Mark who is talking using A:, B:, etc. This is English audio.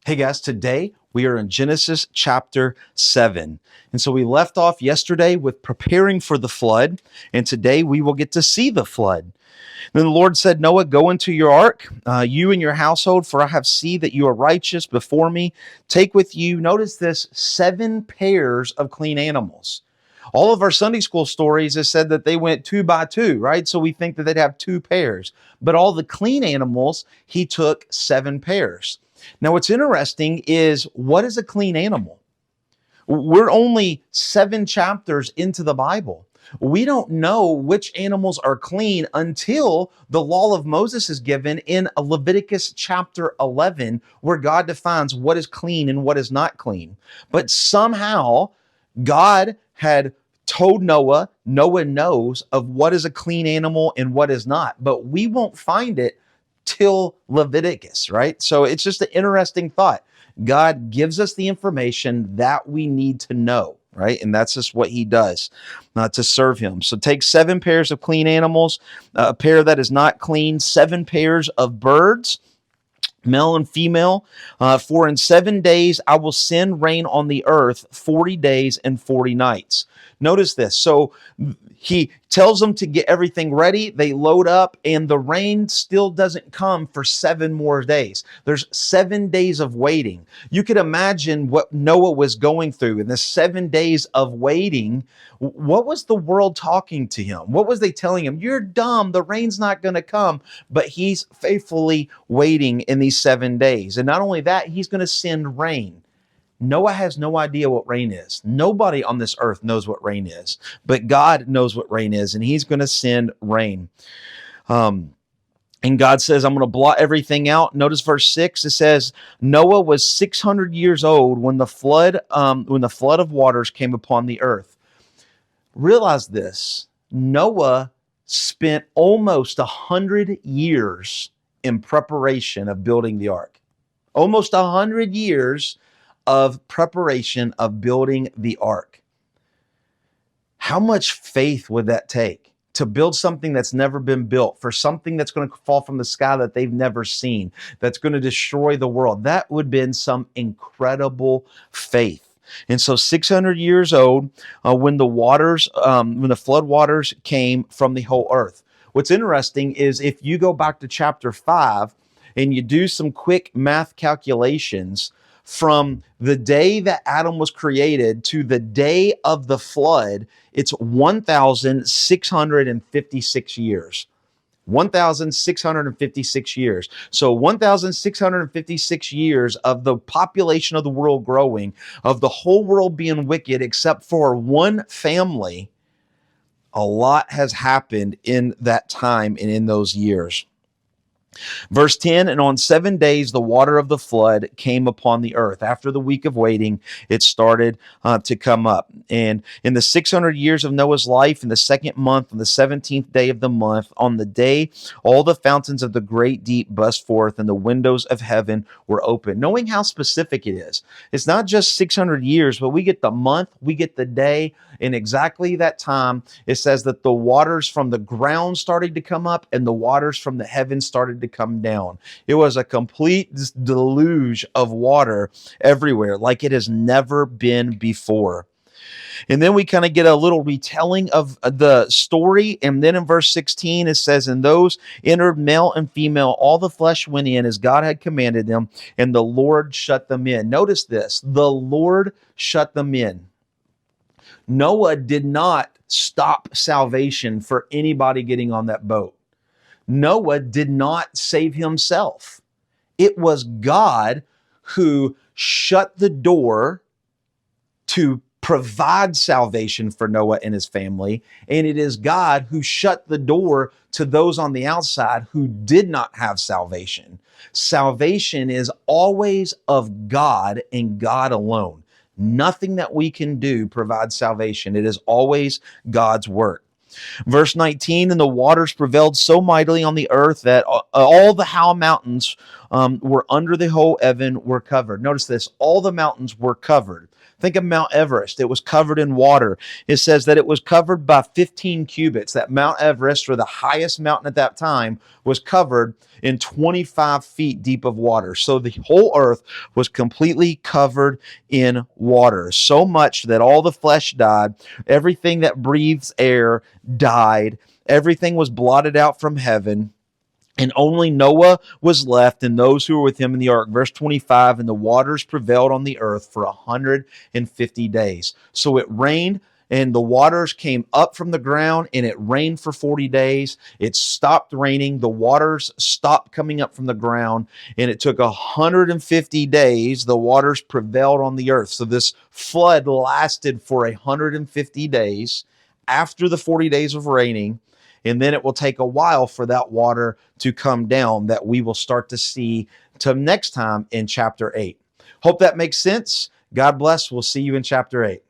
A: Hey guys, today we are in Genesis chapter 7. And so we left off yesterday with preparing for the flood, and today we will get to see the flood. Then the Lord said, Noah, go into your ark, you and your household, for I have seen that you are righteous before me. Take with you, notice this, 7 pairs of clean animals. All of our Sunday school stories have said that they went 2 by 2, right? So we think that they'd have 2 pairs. But all the clean animals, he took 7 pairs. Now, what's interesting is, what is a clean animal? We're only 7 chapters into the Bible. We don't know which animals are clean until the law of Moses is given in Leviticus chapter 11, where God defines what is clean and what is not clean. But somehow God had told Noah knows of what is a clean animal and what is not, but we won't find it till Leviticus, right? So it's just an interesting thought. God gives us the information that we need to know, right? And that's just what he does, not to serve him. So take 7 pairs of clean animals, a pair that is not clean, 7 pairs of birds, male and female, for in 7 days I will send rain on the earth 40 days and 40 nights. Notice this. So he tells them to get everything ready. They load up, and the rain still doesn't come for 7 more days. There's 7 days of waiting. You could imagine what Noah was going through in the 7 days of waiting. What was the world talking to him? What was they telling him? You're dumb. The rain's not going to come. But he's faithfully waiting in these 7 days. And not only that, he's going to send rain. Noah has no idea what rain is. Nobody on this earth knows what rain is, but God knows what rain is, and he's going to send rain. And God says, I'm going to blot everything out. Notice verse 6, it says, Noah was 600 years old when the flood of waters came upon the earth. Realize this, Noah spent almost 100 years in preparation of building the ark. Almost 100 years of preparation of building the ark. How much faith would that take to build something that's never been built, for something that's going to fall from the sky that they've never seen, that's going to destroy the world? That would have been some incredible faith. And so 600 years old, when the flood waters came from the whole earth. What's interesting is, if you go back to chapter 5 and you do some quick math calculations, from the day that Adam was created to the day of the flood, it's 1,656 years. 1,656 years. So 1,656 years of the population of the world growing, of the whole world being wicked except for one family. A lot has happened in that time and in those years. Verse 10, and on 7 days the water of the flood came upon the earth. After the week of waiting, it started to come up. And in the 600 years of Noah's life, in the 2nd month, on the 17th day of the month, on the day all the fountains of the great deep burst forth and the windows of heaven were open. Knowing how specific it is. It's not just 600 years, but we get the month, we get the day, and exactly that time, it says that the waters from the ground started to come up and the waters from the heavens started to come down. It was a complete deluge of water everywhere, like it has never been before. And then we kind of get a little retelling of the story. And then in verse 16, it says, and those entered, male and female, all the flesh went in as God had commanded them, and the Lord shut them in. Notice this, the Lord shut them in. Noah did not stop salvation for anybody getting on that boat. Noah did not save himself. It was God who shut the door to provide salvation for Noah and his family, and it is God who shut the door to those on the outside who did not have salvation. Salvation is always of God and God alone. Nothing that we can do provides salvation. It is always God's work. Verse 19, and the waters prevailed so mightily on the earth that all the high mountains were under the whole heaven were covered. Notice this, all the mountains were covered. Think of Mount Everest. It was covered in water. It says that it was covered by 15 cubits. That Mount Everest, or the highest mountain at that time, was covered in 25 feet deep of water. So the whole earth was completely covered in water, so much that all the flesh died. Everything that breathes air died. Everything was blotted out from heaven. And only Noah was left and those who were with him in the ark. Verse 25, and the waters prevailed on the earth for 150 days. So it rained, and the waters came up from the ground, and it rained for 40 days. It stopped raining. The waters stopped coming up from the ground, and it took 150 days. The waters prevailed on the earth. So this flood lasted for 150 days after the 40 days of raining. And then it will take a while for that water to come down, that we will start to see to next time in chapter 8. Hope that makes sense. God bless. We'll see you in chapter 8.